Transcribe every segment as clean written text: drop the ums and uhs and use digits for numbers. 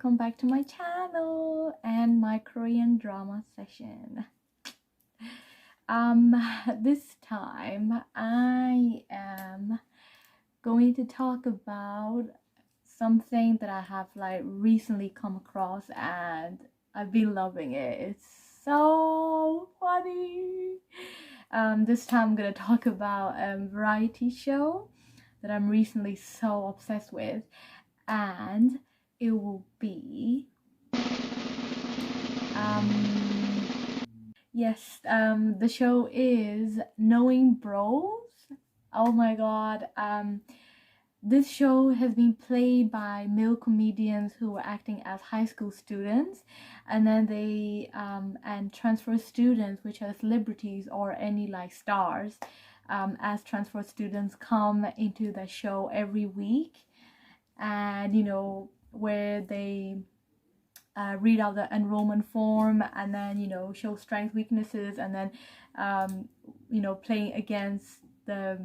welcome back to my channel and my Korean drama session. This time I am going to talk about something that I have recently come across and I've been loving it. It's so funny. This time I'm gonna talk about a variety show that I'm recently so obsessed with, and it will be the show is Knowing Bros. Oh my god. This show has been played by male comedians who were acting as high school students, and then they and transfer students, which are celebrities or any stars, as transfer students come into the show every week, and where they read out the enrollment form, and then show strengths, weaknesses, and then playing against the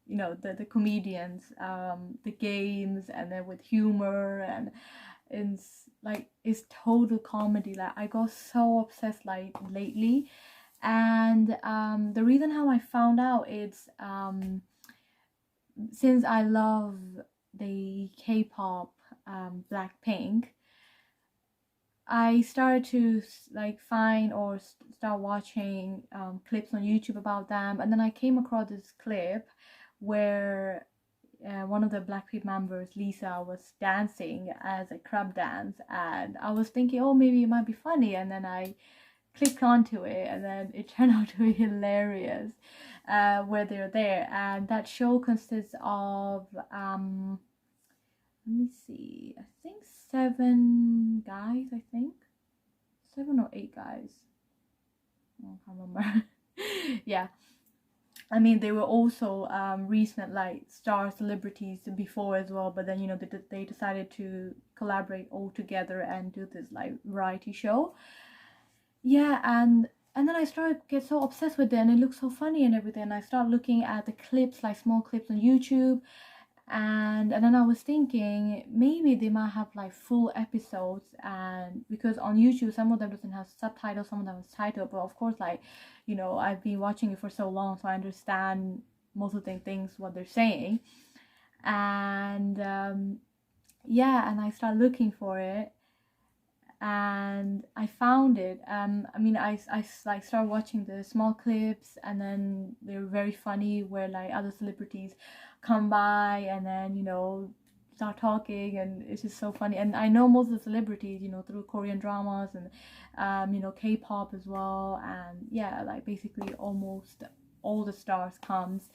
the comedians, the games, and then with humor, and it's total comedy. I got so obsessed lately, and the reason how I found out is since I love the K-pop, Blackpink, I started to find or start watching clips on YouTube about them, and then I came across this clip where one of the Blackpink members, Lisa, was dancing as a crab dance, and I was thinking, oh, maybe it might be funny, and then I clicked onto it, and then it turned out to be hilarious where they're there. And that show consists of let me see, I think 7 guys, 7 or 8 guys, I can't remember. Yeah, I mean, they were also recent star celebrities before as well, but then they decided to collaborate all together and do this variety show. Yeah, and then I started to get so obsessed with it, and it looks so funny and everything, and I started looking at the clips, small clips on YouTube, and then I was thinking maybe they might have full episodes, and because on YouTube some of them doesn't have subtitles, some of them has title, but of course I've been watching it for so long, so I understand most of the things what they're saying, and yeah, and I started looking for it, and I found it. I mean, I started watching the small clips, and then they're very funny where other celebrities come by and then start talking, and it's just so funny. And I know most of the celebrities through Korean dramas and K-pop as well, and yeah, basically almost all the stars comes,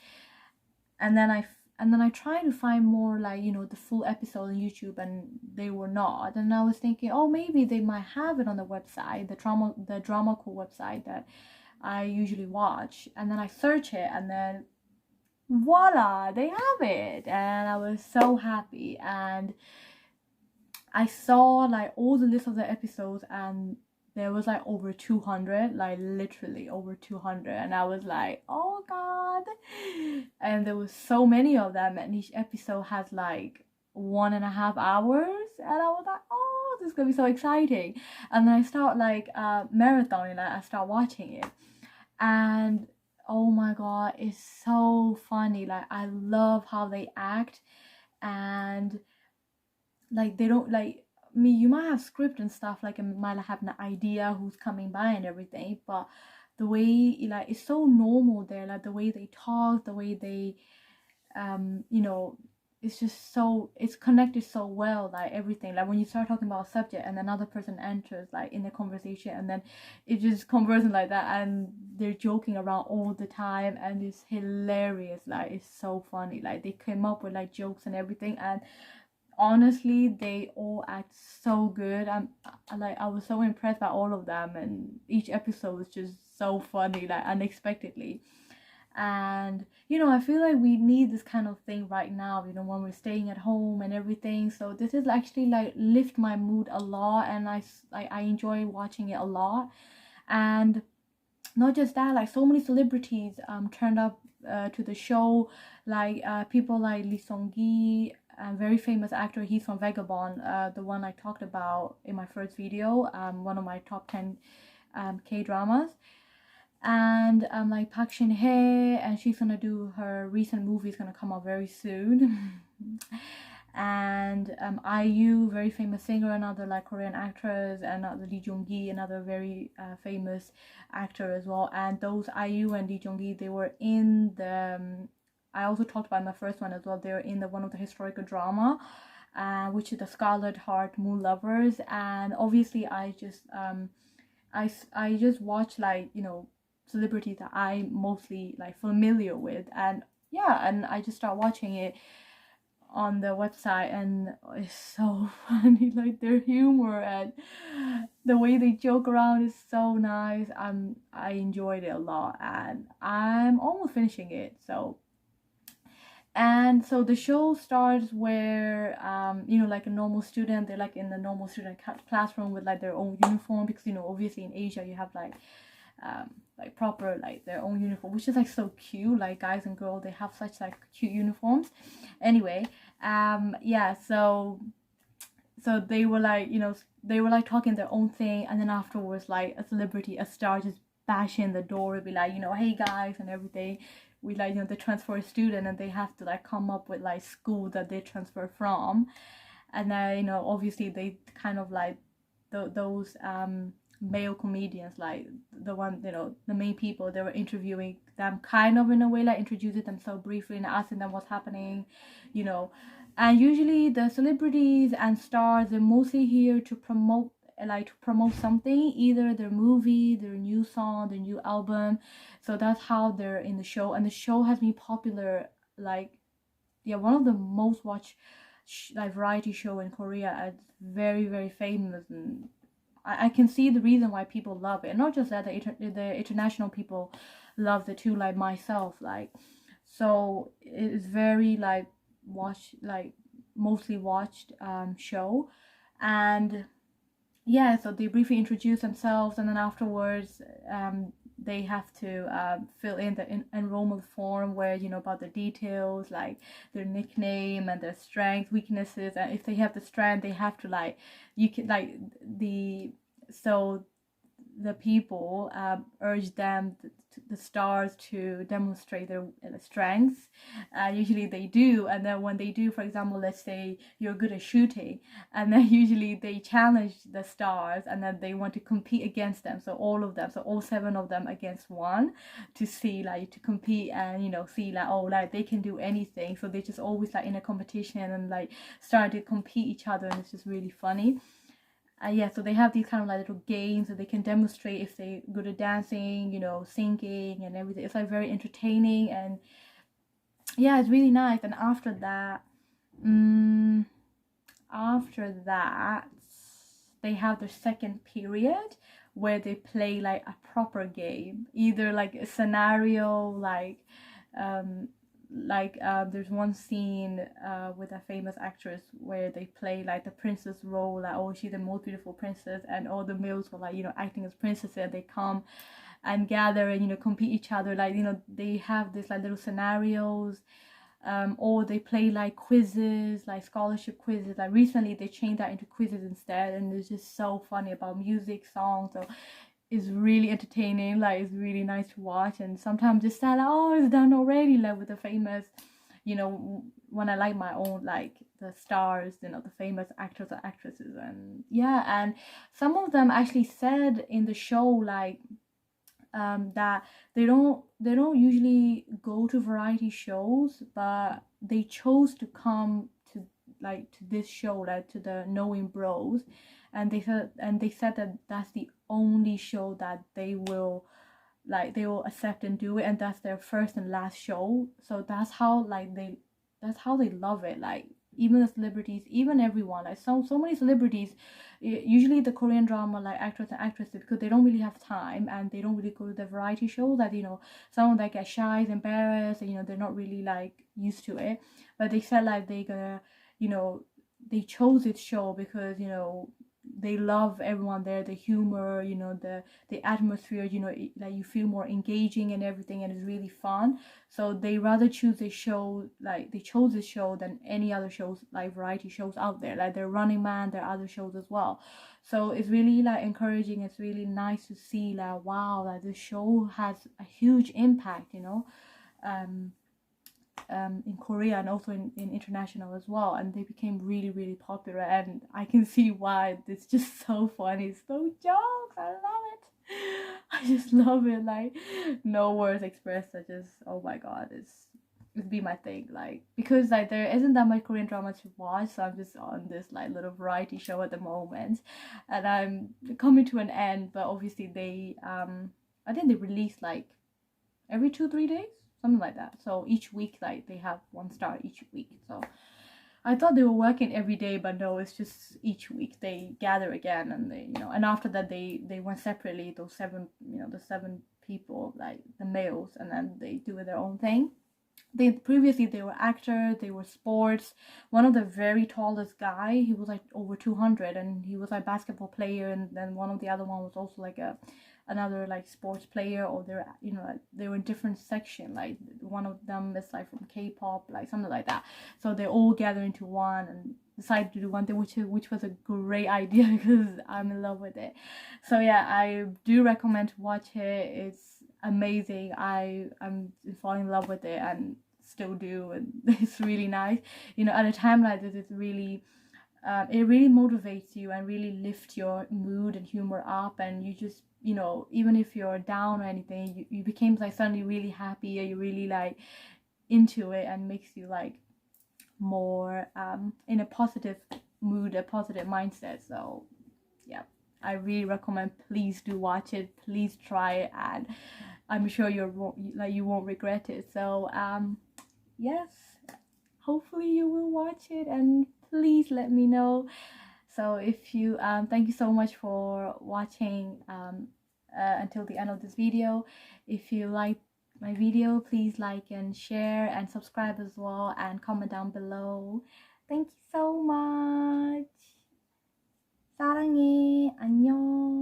and then I tried to find more the full episode on YouTube, and they were not. And I was thinking, oh, maybe they might have it on the website, the drama cool website that I usually watch. And then I search it, and then voila, they have it, and I was so happy. And I saw all the list of the episodes, and there was over 200, literally over 200, and I was like, oh god. And there was so many of them, and each episode has 1.5 hours, and I was like, oh, this is gonna be so exciting. And then I start marathoning, I start watching it, and oh my god, it's so funny. I love how they act, and they don't you might have script and stuff, and might have an idea who's coming by and everything, but the way it's so normal there, the way they talk, the way they it's just so, it's connected so well, everything, when you start talking about a subject and another person enters in the conversation, and then it just conversing like that, and they're joking around all the time, and it's hilarious. It's so funny. They came up with jokes and everything, and honestly they all act so good. I was so impressed by all of them, and each episode was just so funny, unexpectedly. And I feel we need this kind of thing right now, when we're staying at home and everything. So this is actually lift my mood a lot, and I enjoy watching it a lot. And not just that, so many celebrities turned up to the show, people like Lee Sung-gi, a very famous actor. He's from Vagabond, the one I talked about in my first video, one of my top 10 K dramas. And like Park Shin Hye, and she's gonna do her recent movie is gonna come out very soon. And IU, very famous singer, another like Korean actress, and Lee Jong-gi, another very famous actor as well. And those IU and Lee Jong-gi, they were in the I also talked about my first one as well. They were in the one of the historical drama, which is the Scarlet Heart Moon Lovers. And obviously I just watch, like, you know, celebrities that I mostly like familiar with, and yeah, and I just start watching it on the website, and it's so funny. Like, their humor and the way they joke around is so nice. I enjoyed it a lot, and I'm almost finishing it. And so the show starts where you know, like a normal student, they're like in the normal student classroom with like their own uniform, because, you know, obviously in Asia you have like proper like their own uniform, which is like so cute. Like, guys and girls, they have such like cute uniforms. Anyway, yeah, so they were like, you know, they were like talking their own thing, and then afterwards, like, a celebrity, a star, just bash in the door, be like, you know, hey guys and everything, we like, you know, the transfer student, and they have to like come up with like school that they transfer from. And then, you know, obviously they kind of like those male comedians, like the one, you know, the main people, they were interviewing them kind of in a way, like introducing them so briefly and asking them what's happening, you know. And usually the celebrities and stars, they're mostly here to promote something, either their movie, their new song, their new album. So that's how they're in the show. And the show has been popular, like, yeah, one of the most watched like variety show in Korea. It's very, very famous, and I can see the reason why people love it. And not just that, the international people love it too, like myself. Like, so it's very like mostly watched show. And yeah, so they briefly introduce themselves, and then afterwards they have to fill in the enrollment form, where, you know, about the details, like their nickname and their strengths, weaknesses. And if they have the strength, they have to like, you can like the people urge them, the stars, to demonstrate their strengths. Usually they do, and then when they do, for example, let's say you're good at shooting, and then usually they challenge the stars, and then they want to compete against them. So all 7 of them against one, to see, like, to compete, and, you know, see like, oh, like they can do anything. So they just always like in a competition and like start to compete each other, and it's just really funny. Yeah, so they have these kind of like little games that they can demonstrate if they're good at dancing, you know, singing and everything. It's like very entertaining, and yeah, it's really nice. And after that, they have their second period, where they play like a proper game, either like a scenario, there's one scene with a famous actress where they play like the princess role, like, oh, she's the most beautiful princess, and all the males were like, you know, acting as princesses, and they come and gather and, you know, compete each other. Like, you know, they have this like little scenarios, or they play like quizzes, like scholarship quizzes. Like recently they changed that into quizzes instead, and it's just so funny, about music, songs. So is really entertaining, like it's really nice to watch. And sometimes just sad, like, oh, it's done already, like with the famous, you know, when I like my own, like the stars, you know, the famous actors or actresses. And yeah, and some of them actually said in the show, like that they don't usually go to variety shows, but they chose to come to this show, like to the Knowing Bros. And they said that that's the only show that they will accept and do it, and that's their first and last show. So that's how they love it. Like, even the celebrities, even everyone, like so many celebrities, usually the Korean drama, like actors and actresses, because they don't really have time and they don't really go to the variety shows, that, you know, some of them get shy, embarrassed, and, you know, they're not really like used to it. But they said like they gonna, you know, they chose this show because, you know, they love everyone there, the humor, you know, the atmosphere, you know, like you feel more engaging and everything, and it's really fun. So they rather choose a show, like they chose this show than any other shows, like variety shows out there. Like their Running Man, their other shows as well. So it's really like encouraging. It's really nice to see like, wow, like this show has a huge impact, you know, in Korea and also in international as well, and they became really really popular, and I can see why. It's just so funny, it's so jokes, I love it. I just love it, like no words expressed. I just, oh my god, it'd be my thing, like, because like there isn't that much Korean drama to watch, so I'm just on this like little variety show at the moment, and I'm coming to an end. But obviously they I think they release like every 2-3 days, something like that. So each week, like they have one star each week. So I thought they were working every day, but no, it's just each week they gather again, and they, you know, and after that they went separately, those seven, you know, the seven people, like the males, and then they do their own thing. They previously they were actors, they were sports. One of the very tallest guy, he was like over 200, and he was like basketball player, and then one of the other one was also like another like sports player, or they're, you know, like they were in different section, like one of them is like from K-pop, like something like that. So they all gather into one and decided to do one thing, which was a great idea because I'm in love with it. So yeah, I do recommend to watch it. It's amazing. I'm falling in love with it and still do, and it's really nice, you know, at a time like this. It's really it really motivates you and really lifts your mood and humor up, and you just, you know, even if you're down or anything, you became like suddenly really happy, or you really like into it, and makes you like more in a positive mood, a positive mindset. So yeah, I really recommend, please do watch it, please try it, and I'm sure you won't regret it. So yes, hopefully you will watch it, and please let me know. So if you thank you so much for watching until the end of this video. If you like my video, please like and share and subscribe as well, and comment down below. Thank you so much. 사랑해. 안녕.